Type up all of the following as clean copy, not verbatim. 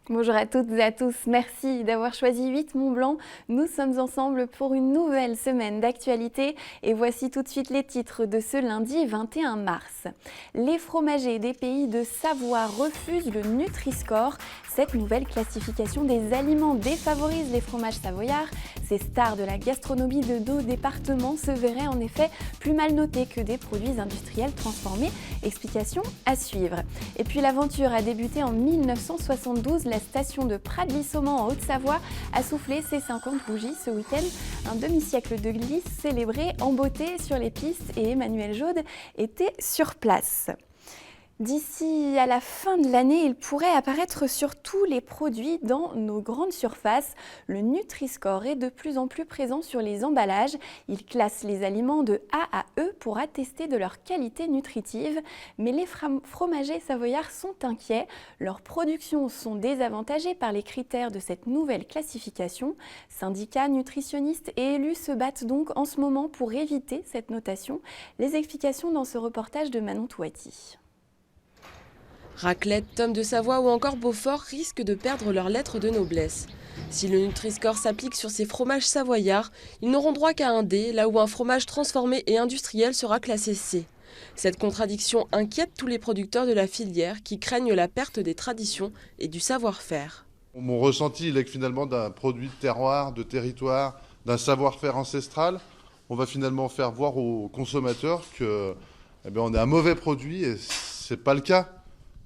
Bonjour à toutes et à tous, merci d'avoir choisi 8 Mont Blanc. Nous sommes ensemble pour une nouvelle semaine d'actualité et voici tout de suite les titres de ce lundi 21 mars. Les fromagers des pays de Savoie refusent le Nutri-Score. Cette nouvelle classification des aliments défavorise les fromages savoyards. Ces stars de la gastronomie de nos départements se verraient en effet plus mal notés que des produits industriels transformés. Explication à suivre. Et puis l'aventure a débuté en 1972. La station de Pradly-Saumon en Haute-Savoie a soufflé ses 50 bougies ce week-end. Un demi-siècle de glisse célébré en beauté sur les pistes et Emmanuel Jaude était sur place. D'ici à la fin de l'année, il pourrait apparaître sur tous les produits dans nos grandes surfaces. Le Nutri-Score est de plus en plus présent sur les emballages. Il classe les aliments de A à E pour attester de leur qualité nutritive. Mais les fromagers savoyards sont inquiets. Leurs productions sont désavantagées par les critères de cette nouvelle classification. Syndicats, nutritionnistes et élus se battent donc en ce moment pour éviter cette notation. Les explications dans ce reportage de Manon Touati. Raclette, Tome de Savoie ou encore Beaufort risquent de perdre leur lettre de noblesse. Si le Nutri-Score s'applique sur ces fromages savoyards, ils n'auront droit qu'à un D, là où un fromage transformé et industriel sera classé C. Cette contradiction inquiète tous les producteurs de la filière qui craignent la perte des traditions et du savoir-faire. Mon ressenti il est que finalement d'un produit de terroir, de territoire, d'un savoir-faire ancestral, on va finalement faire voir aux consommateurs que on a un mauvais produit et c'est pas le cas.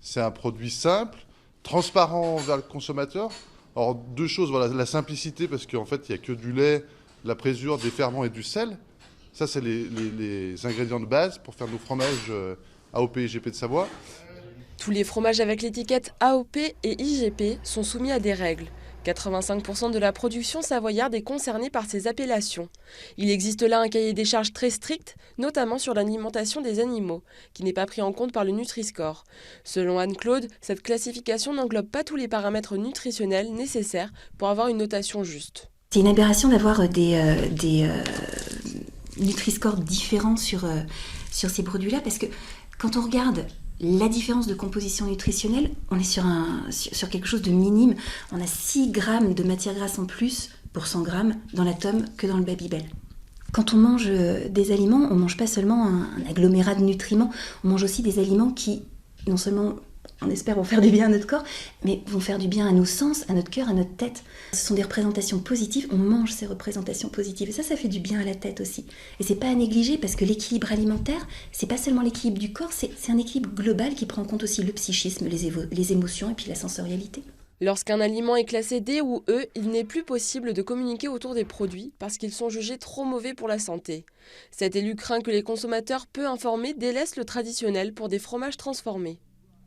C'est un produit simple, transparent vers le consommateur. Alors deux choses, voilà, la simplicité parce qu'en fait il n'y a que du lait, la présure, des ferments et du sel. Ça c'est les ingrédients de base pour faire nos fromages AOP et IGP de Savoie. Tous les fromages avec l'étiquette AOP et IGP sont soumis à des règles. 85% de la production savoyarde est concernée par ces appellations. Il existe là un cahier des charges très strict, notamment sur l'alimentation des animaux, qui n'est pas pris en compte par le Nutri-Score. Selon Anne-Claude, cette classification n'englobe pas tous les paramètres nutritionnels nécessaires pour avoir une notation juste. C'est une aberration d'avoir des Nutri-Scores différents sur ces produits-là, parce que quand on regarde la différence de composition nutritionnelle, on est sur quelque chose de minime. On a 6 grammes de matière grasse en plus pour 100 grammes dans la Tome que dans le Babybel. Quand on mange des aliments, on ne mange pas seulement un agglomérat de nutriments, on mange aussi des aliments qui, non seulement, on espère, vont faire du bien à notre corps, mais vont faire du bien à nos sens, à notre cœur, à notre tête. Ce sont des représentations positives, on mange ces représentations positives. Et ça fait du bien à la tête aussi. Et c'est pas à négliger parce que l'équilibre alimentaire, c'est pas seulement l'équilibre du corps, c'est un équilibre global qui prend en compte aussi le psychisme, les émotions et puis la sensorialité. Lorsqu'un aliment est classé D ou E, il n'est plus possible de communiquer autour des produits parce qu'ils sont jugés trop mauvais pour la santé. Cet élu craint que les consommateurs peu informés délaissent le traditionnel pour des fromages transformés.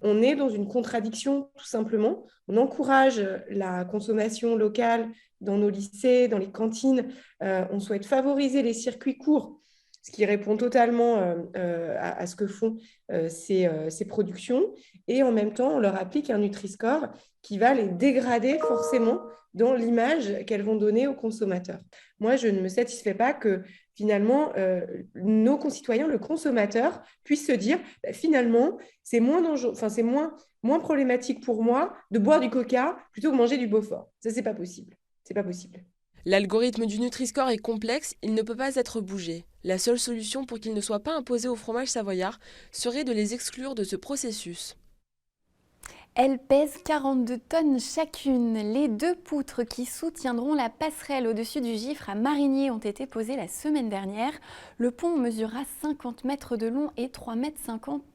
On est dans une contradiction, tout simplement. On encourage la consommation locale dans nos lycées, dans les cantines. On souhaite favoriser les circuits courts, ce qui répond totalement à ce que font ces productions. Et en même temps, on leur applique un Nutri-Score qui va les dégrader forcément dans l'image qu'elles vont donner aux consommateurs. Moi, je ne me satisfais pas que finalement, nos concitoyens, le consommateur, puisse se dire finalement, c'est moins dangereux, enfin, c'est moins problématique pour moi de boire du coca plutôt que manger du Beaufort. Ça, c'est pas possible. C'est pas possible. L'algorithme du Nutri-Score est complexe, il ne peut pas être bougé. La seule solution pour qu'il ne soit pas imposé aux fromages savoyards serait de les exclure de ce processus. Elles pèsent 42 tonnes chacune. Les 2 poutres qui soutiendront la passerelle au-dessus du Gifre à Marigny ont été posées la semaine dernière. Le pont mesurera 50 mètres de long et 3,50 mètres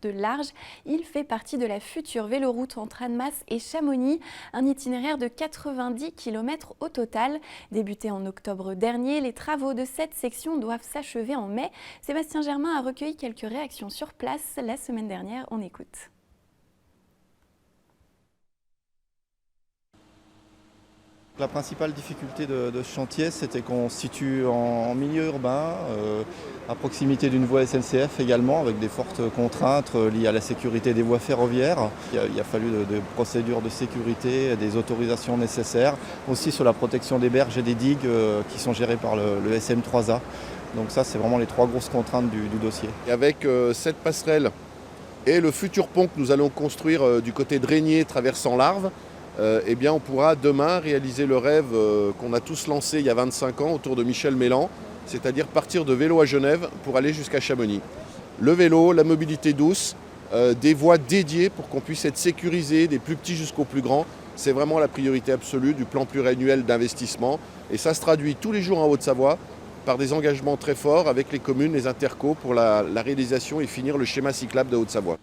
de large. Il fait partie de la future véloroute entre Annemasse et Chamonix, un itinéraire de 90 km au total. Débuté en octobre dernier, les travaux de cette section doivent s'achever en mai. Sébastien Germain a recueilli quelques réactions sur place la semaine dernière. On écoute. La principale difficulté de ce chantier, c'était qu'on se situe en milieu urbain, à proximité d'une voie SNCF également, avec des fortes contraintes liées à la sécurité des voies ferroviaires. Il a fallu des procédures de sécurité, des autorisations nécessaires, aussi sur la protection des berges et des digues qui sont gérées par le SM3A. Donc ça, c'est vraiment les 3 grosses contraintes du dossier. Et avec cette passerelle et le futur pont que nous allons construire du côté de Régnier traversant l'Arve, eh bien on pourra demain réaliser le rêve qu'on a tous lancé il y a 25 ans autour de Michel Mélan, c'est-à-dire partir de vélo à Genève pour aller jusqu'à Chamonix. Le vélo, la mobilité douce, des voies dédiées pour qu'on puisse être sécurisé, des plus petits jusqu'aux plus grands. C'est vraiment la priorité absolue du plan pluriannuel d'investissement. Et ça se traduit tous les jours en Haute-Savoie par des engagements très forts avec les communes, les intercos pour la réalisation et finir le schéma cyclable de Haute-Savoie.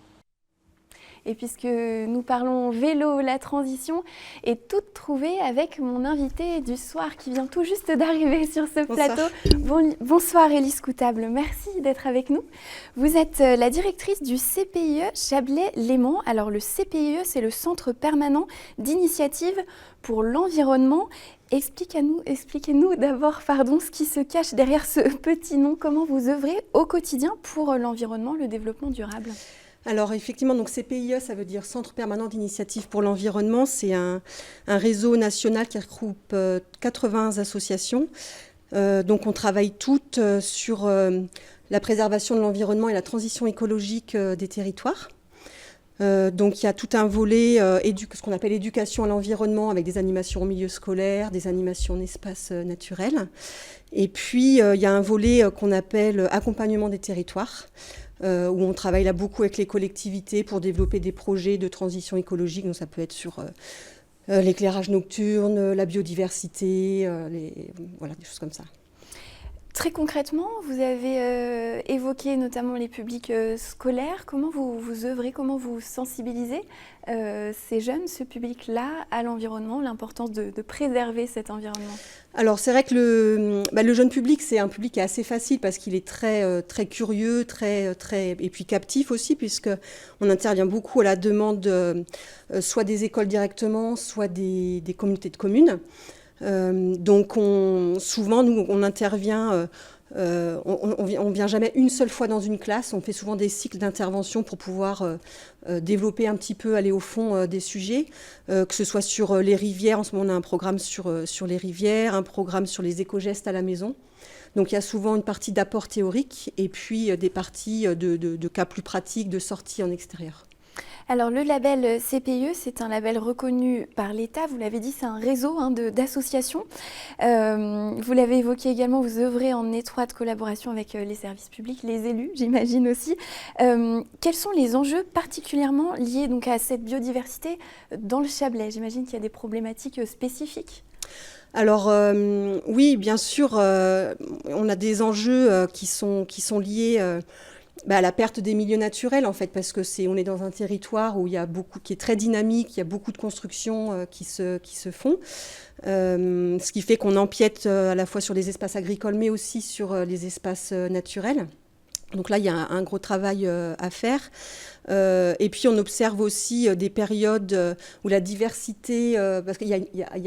Et puisque nous parlons vélo, la transition est toute trouvée avec mon invité du soir qui vient tout juste d'arriver sur ce plateau. Bonsoir Élise Coutable, merci d'être avec nous. Vous êtes la directrice du CPIE Chablais-Léman. Alors le CPIE, c'est le Centre permanent d'initiative pour l'environnement. Expliquez-nous d'abord ce qui se cache derrière ce petit nom. Comment vous œuvrez au quotidien pour l'environnement, le développement durable ? Alors effectivement, donc CPIE, ça veut dire Centre permanent d'initiative pour l'environnement. C'est un réseau national qui regroupe 80 associations. Donc on travaille toutes sur la préservation de l'environnement et la transition écologique des territoires. Donc il y a tout un volet, ce qu'on appelle éducation à l'environnement, avec des animations au milieu scolaire, des animations en espace naturel. Et puis il y a un volet qu'on appelle accompagnement des territoires, où on travaille là beaucoup avec les collectivités pour développer des projets de transition écologique. Donc ça peut être sur l'éclairage nocturne, la biodiversité, des choses comme ça. Très concrètement, vous avez évoqué notamment les publics scolaires. Comment vous œuvrez, comment vous sensibilisez ces jeunes, ce public-là, à l'environnement, l'importance de préserver cet environnement ? Alors c'est vrai que le jeune public, c'est un public qui est assez facile parce qu'il est très, très curieux, et puis captif aussi, puisqu'on intervient beaucoup à la demande soit des écoles directement, soit des communautés de communes. Donc souvent, nous, on intervient, on vient jamais une seule fois dans une classe, on fait souvent des cycles d'intervention pour pouvoir développer un petit peu, aller au fond des sujets, que ce soit sur les rivières. En ce moment, on a un programme sur les rivières, un programme sur les éco-gestes à la maison. Donc il y a souvent une partie d'apport théorique et puis des parties de cas plus pratiques, de sorties en extérieur. Alors le label CPIE, c'est un label reconnu par l'État, vous l'avez dit, c'est un réseau d'associations. Vous l'avez évoqué également, vous œuvrez en étroite collaboration avec les services publics, les élus, j'imagine aussi. Quels sont les enjeux particulièrement liés donc, à cette biodiversité dans le Chablais ? J'imagine qu'il y a des problématiques spécifiques. Alors oui, bien sûr, on a des enjeux qui sont liés à la perte des milieux naturels, en fait, parce que on est dans un territoire où il y a qui est très dynamique, il y a beaucoup de constructions qui se font, ce qui fait qu'on empiète à la fois sur les espaces agricoles, mais aussi sur les espaces naturels. Donc là, il y a un gros travail à faire. Et puis, on observe aussi des périodes où la diversité, parce qu'il y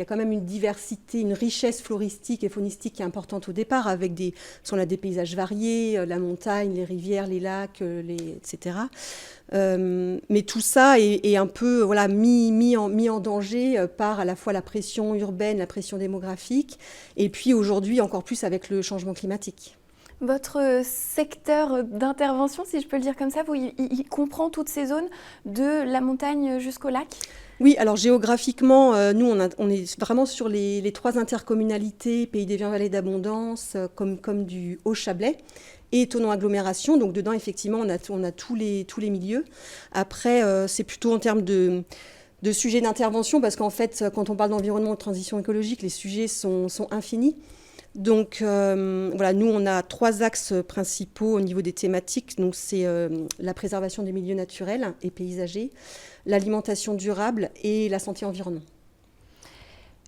a quand même une diversité, une richesse floristique et faunistique qui est importante au départ, avec on a des paysages variés, la montagne, les rivières, les lacs, etc. Mais tout ça est un peu mis en danger par à la fois la pression urbaine, la pression démographique, et puis aujourd'hui encore plus avec le changement climatique. Votre secteur d'intervention, si je peux le dire comme ça, il comprend toutes ces zones de la montagne jusqu'au lac ? Oui, alors géographiquement, nous, on est vraiment sur les 3 intercommunalités, Pays des Viens Vallée d'Abondance, comme du Haut-Chablais, et Thonon Agglomération. Donc dedans, effectivement, on a tous les milieux. Après, c'est plutôt en termes de sujets d'intervention, parce qu'en fait, quand on parle d'environnement et de transition écologique, les sujets sont infinis. Donc nous, on a 3 axes principaux au niveau des thématiques. Donc c'est la préservation des milieux naturels et paysagers, l'alimentation durable et la santé environnement.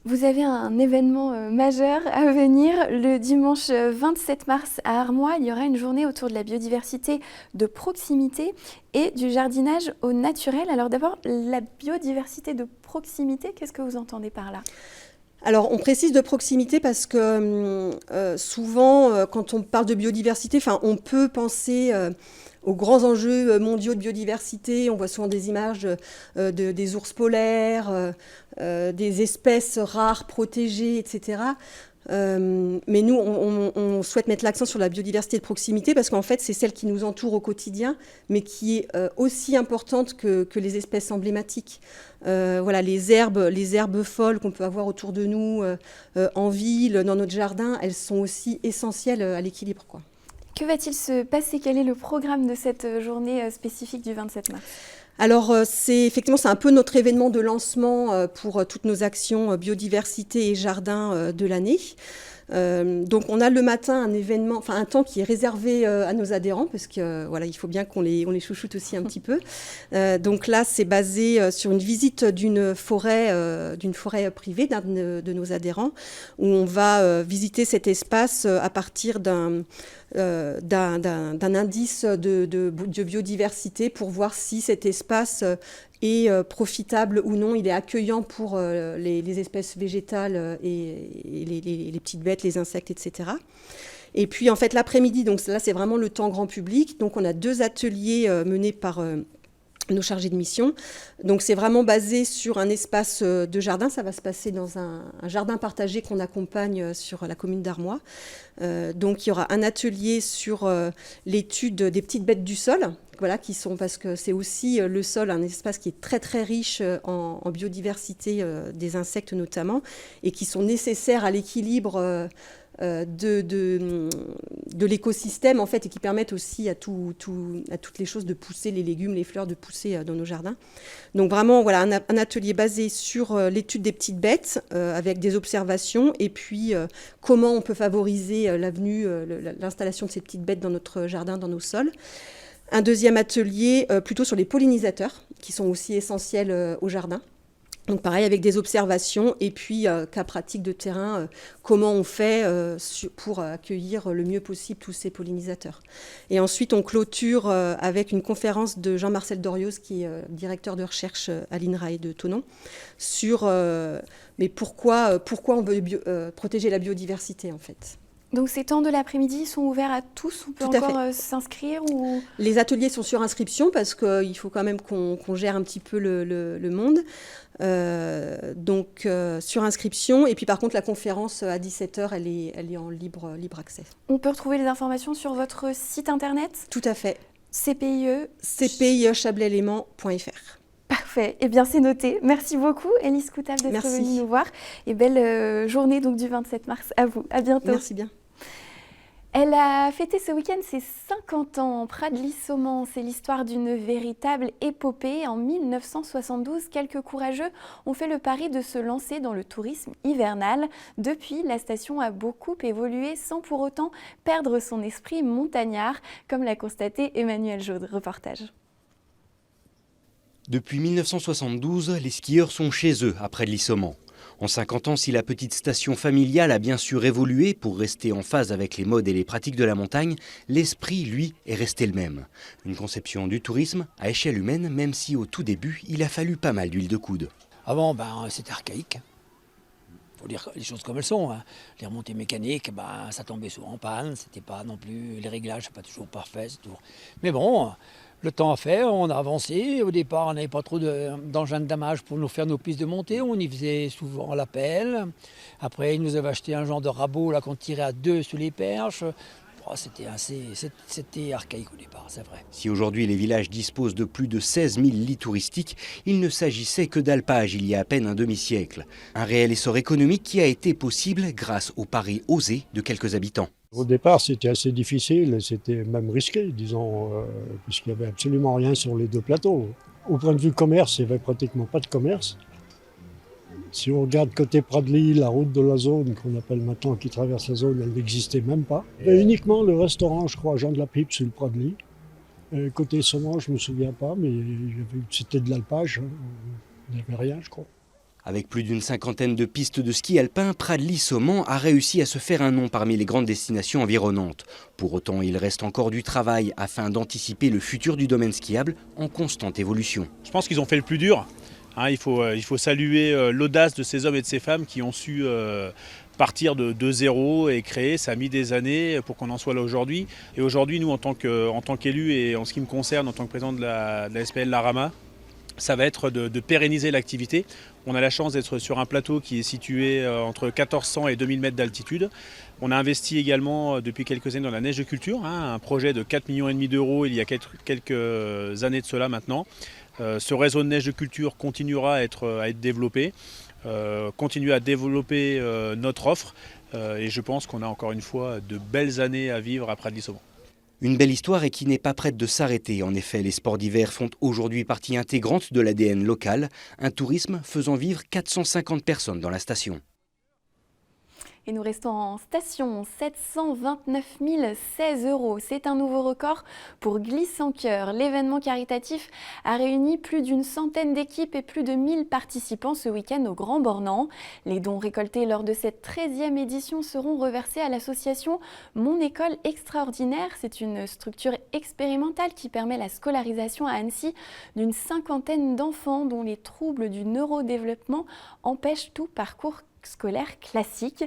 Vous avez un événement majeur à venir. Le dimanche 27 mars à Armois, il y aura une journée autour de la biodiversité de proximité et du jardinage au naturel. Alors d'abord, la biodiversité de proximité, qu'est-ce que vous entendez par là ? Alors, on précise de proximité parce que souvent, quand on parle de biodiversité, on peut penser aux grands enjeux mondiaux de biodiversité. On voit souvent des images des ours polaires, des espèces rares protégées, etc. Mais nous, on souhaite mettre l'accent sur la biodiversité de proximité parce qu'en fait, c'est celle qui nous entoure au quotidien, mais qui est aussi importante que les espèces emblématiques. Voilà, les herbes folles qu'on peut avoir autour de nous, en ville, dans notre jardin, elles sont aussi essentielles à l'équilibre, quoi. Que va-t-il se passer? Quel est le programme de cette journée spécifique du 27 mars? Alors, c'est un peu notre événement de lancement pour toutes nos actions biodiversité et jardin de l'année. Donc, on a le matin un temps qui est réservé à nos adhérents parce que voilà, il faut bien qu'on les chouchoute aussi un petit peu. Donc là, c'est basé sur une visite d'une forêt privée d'un de nos adhérents où on va visiter cet espace à partir d'un indice de biodiversité pour voir si cet espace est profitable ou non, il est accueillant pour les espèces végétales et les petites bêtes, les insectes, etc. Et puis en fait l'après-midi, donc là c'est vraiment le temps grand public, donc on a 2 ateliers menés par nos chargés de mission. Donc c'est vraiment basé sur un espace de jardin, ça va se passer dans un jardin partagé qu'on accompagne sur la commune d'Armois. Donc il y aura un atelier sur l'étude des petites bêtes du sol, voilà, parce que c'est aussi le sol, un espace qui est très très riche en biodiversité des insectes notamment, et qui sont nécessaires à l'équilibre de l'écosystème en fait, et qui permettent aussi à toutes les choses de pousser, les légumes, les fleurs de pousser dans nos jardins. Donc vraiment voilà, un atelier basé sur l'étude des petites bêtes avec des observations et puis comment on peut favoriser l'installation de ces petites bêtes dans notre jardin, dans nos sols. Un deuxième atelier plutôt sur les pollinisateurs qui sont aussi essentiels au jardin. Donc pareil, avec des observations et puis cas pratiques de terrain, comment on fait pour accueillir le mieux possible tous ces pollinisateurs. Et ensuite, on clôture avec une conférence de Jean-Marcel Dorios, qui est directeur de recherche à l'INRAE de Thonon, sur mais pourquoi on veut protéger la biodiversité en fait. Donc ces temps de l'après-midi sont ouverts à tous, on peut encore s'inscrire ou... Les ateliers sont sur inscription parce qu'il faut quand même qu'on gère un petit peu le monde. Donc sur inscription, et puis par contre la conférence à 17h, elle est en libre accès. On peut retrouver les informations sur votre site internet? Tout à fait. cpie-chablais-léman.fr. Parfait, eh bien c'est noté. Merci beaucoup Élise Coutable d'être venue nous voir. Et belle journée donc du 27 mars à vous. À bientôt. Merci bien. Elle a fêté ce week-end ses 50 ans. Pradly-Saumans, c'est l'histoire d'une véritable épopée. En 1972, quelques courageux ont fait le pari de se lancer dans le tourisme hivernal. Depuis, la station a beaucoup évolué sans pour autant perdre son esprit montagnard, comme l'a constaté Emmanuel Jaude. Reportage. Depuis 1972, les skieurs sont chez eux à Pradly-Saumans. En 50 ans, si la petite station familiale a bien sûr évolué pour rester en phase avec les modes et les pratiques de la montagne, l'esprit, lui, est resté le même. Une conception du tourisme à échelle humaine, même si au tout début, il a fallu pas mal d'huile de coude. Avant, c'était archaïque. Il faut dire les choses comme elles sont. Les remontées mécaniques, ça tombait souvent en panne. C'était pas non plus, les réglages, c'est pas toujours parfait. Mais bon, le temps a fait, on a avancé. Au départ, on n'avait pas trop d'engins de damage pour nous faire nos pistes de montée. On y faisait souvent la pelle. Après, ils nous avaient acheté un genre de rabot là qu'on tirait à 2 sous les perches. C'était archaïque au départ, c'est vrai. Si aujourd'hui les villages disposent de plus de 16 000 lits touristiques, il ne s'agissait que d'alpage il y a à peine un demi-siècle. Un réel essor économique qui a été possible grâce au pari osé de quelques habitants. Au départ, c'était assez difficile et c'était même risqué, disons, puisqu'il n'y avait absolument rien sur les 2 plateaux. Au point de vue commerce, il n'y avait pratiquement pas de commerce. Si on regarde côté Pradly, la route de la zone, qu'on appelle maintenant, qui traverse la zone, elle n'existait même pas. Il y avait uniquement le restaurant, je crois, Jean de la Pipe sur le Pradly. Côté Saumons, je ne me souviens pas, mais c'était de l'alpage, il n'y avait rien, je crois. Avec plus d'une 50aine de pistes de ski alpin, Pradly-Saumans a réussi à se faire un nom parmi les grandes destinations environnantes. Pour autant, il reste encore du travail afin d'anticiper le futur du domaine skiable en constante évolution. Je pense qu'ils ont fait le plus dur. Il faut saluer l'audace de ces hommes et de ces femmes qui ont su partir de zéro et créer. Ça a mis des années pour qu'on en soit là aujourd'hui. Et aujourd'hui, nous, en tant qu'élus et en ce qui me concerne, en tant que président de la SPL Larama, ça va être de pérenniser l'activité. On a la chance d'être sur un plateau qui est situé entre 1400 et 2000 mètres d'altitude. On a investi également depuis quelques années dans la neige de culture, un projet de 4,5 millions d'euros il y a quelques années de cela maintenant. Ce réseau de neige de culture continuera à être développé, continuer à développer notre offre et je pense qu'on a encore une fois de belles années à vivre à Prades-Lissomont. Une belle histoire et qui n'est pas prête de s'arrêter. En effet, les sports d'hiver font aujourd'hui partie intégrante de l'ADN local, un tourisme faisant vivre 450 personnes dans la station. Et nous restons en station, 729 016 €. C'est un nouveau record pour Glisse en Cœur. L'événement caritatif a réuni plus d'une centaine d'équipes et plus de 1000 participants ce week-end au Grand Bornand. Les dons récoltés lors de cette 13e édition seront reversés à l'association Mon École Extraordinaire. C'est une structure expérimentale qui permet la scolarisation à Annecy d'une cinquantaine d'enfants dont les troubles du neurodéveloppement empêchent tout parcours scolaire classique.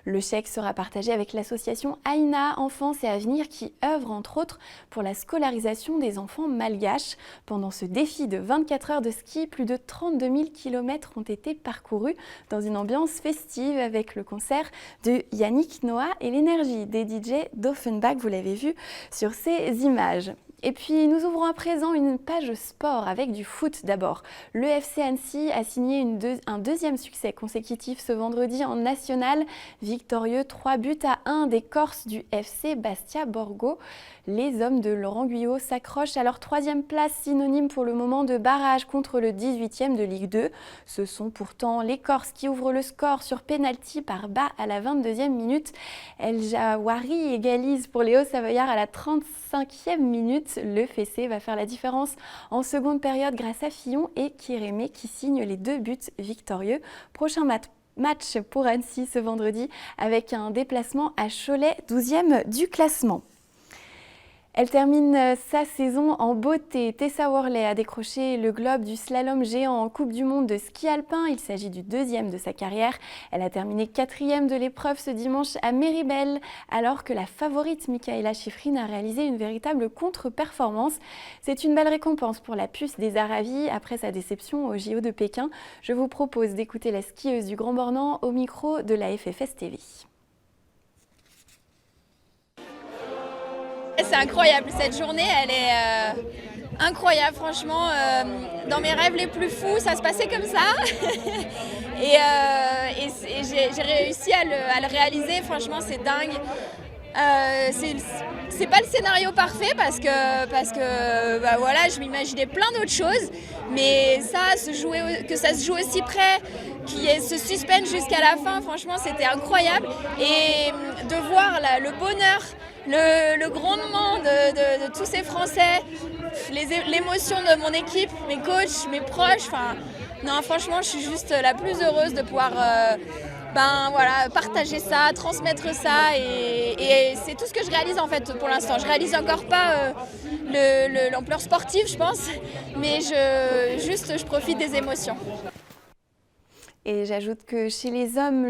Le chèque sera partagé avec l'association Aïna Enfance et Avenir qui œuvre entre autres pour la scolarisation des enfants malgaches. Pendant ce défi de 24 heures de ski, plus de 32 000 km ont été parcourus dans une ambiance festive avec le concert de Yannick Noah et l'énergie des DJ d'Offenbach, vous l'avez vu sur ces images. Et puis nous ouvrons à présent une page sport avec du foot d'abord. Le FC Annecy a signé un deuxième succès consécutif ce vendredi en national, victorieux 3-1 des Corses du FC Bastia Borgo. Les hommes de Laurent Guyot s'accrochent à leur 3e place, synonyme pour le moment de barrage contre le 18e de Ligue 2. Ce sont pourtant les Corses qui ouvrent le score sur pénalty par bas à la 22e minute. El Jawari égalise pour les Hauts-Savoyards à la 35e minute. Le fessé va faire la différence en seconde période grâce à Fillon et Kérémé qui signent les 2 buts victorieux. Prochain match pour Annecy ce vendredi avec un déplacement à Cholet, 12e du classement. Elle termine sa saison en beauté. Tessa Worley a décroché le globe du slalom géant en Coupe du Monde de ski alpin. Il s'agit du 2e de sa carrière. Elle a terminé 4e de l'épreuve ce dimanche à Méribel, alors que la favorite Mikaela Shiffrin a réalisé une véritable contre-performance. C'est une belle récompense pour la puce des Aravis après sa déception au JO de Pékin. Je vous propose d'écouter la skieuse du Grand Bornand au micro de la FFS TV. C'est incroyable, cette journée elle est incroyable franchement, dans mes rêves les plus fous ça se passait comme ça et j'ai réussi à le réaliser, franchement c'est dingue. C'est pas le scénario parfait parce que bah voilà, je m'imaginais plein d'autres choses, mais que ça se joue aussi près, qu'il y ait ce suspense jusqu'à la fin, franchement c'était incroyable. Et de voir le bonheur, le grondement de tous ces Français, l'émotion de mon équipe, mes coachs, mes proches, non franchement je suis juste la plus heureuse de pouvoir partager ça, transmettre ça et c'est tout ce que je réalise en fait pour l'instant. Je réalise encore pas l'ampleur sportive je pense, mais je profite des émotions. Et j'ajoute que chez les hommes,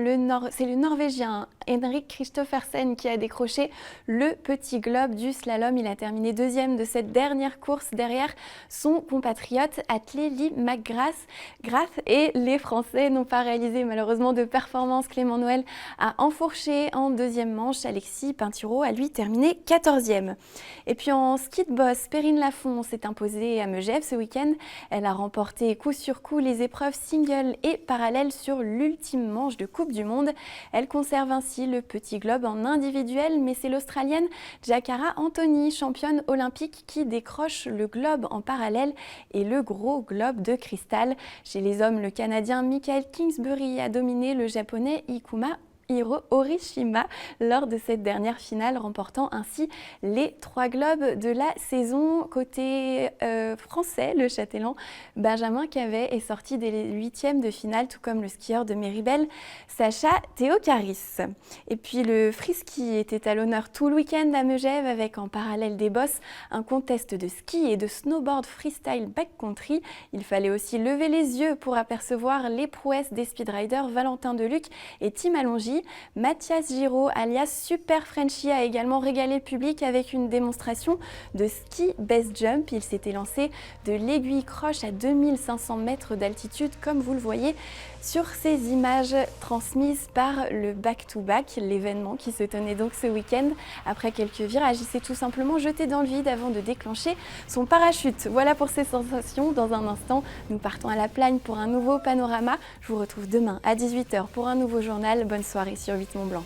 c'est le Norvégien Henrik Kristoffersen qui a décroché le petit globe du slalom. Il a terminé 2e de cette dernière course derrière son compatriote Atle Lie McGrath. Et les Français n'ont pas réalisé malheureusement de performance. Clément Noël a enfourché en 2e manche. Alexis Pinturo a lui terminé 14e. Et puis en ski de boss, Perrine Lafont s'est imposée à Megève ce week-end. Elle a remporté coup sur coup les épreuves single et parallèle sur l'ultime manche de Coupe du Monde. Elle conserve ainsi le petit globe en individuel, mais c'est l'Australienne Jacara Anthony, championne olympique, qui décroche le globe en parallèle et le gros globe de cristal. Chez les hommes, le Canadien Michael Kingsbury a dominé le Japonais Ikuma Horishima lors de cette dernière finale, remportant ainsi les 3 globes de la saison. Côté français, le Châtelain Benjamin Cavet est sorti des 8e de finale, tout comme le skieur de Méribel Sacha Theocaris. Et puis le free-ski était à l'honneur tout le week-end à Megève avec en parallèle des bosses un contest de ski et de snowboard freestyle backcountry. Il fallait aussi lever les yeux pour apercevoir les prouesses des speedriders Valentin Deluc et Tim Allongy. Frenchie. Mathias Giraud, alias Super Frenchie, a également régalé le public avec une démonstration de ski base jump. Il s'était lancé de l'aiguille croche à 2500 mètres d'altitude, comme vous le voyez sur ces images transmises par le Back-to-Back, l'événement qui se tenait donc ce week-end. Après quelques virages, il s'est tout simplement jeté dans le vide avant de déclencher son parachute. Voilà pour ces sensations. Dans un instant, nous partons à la Plagne pour un nouveau panorama. Je vous retrouve demain à 18h pour un nouveau journal. Bonne soirée sur 8 Mont Blanc.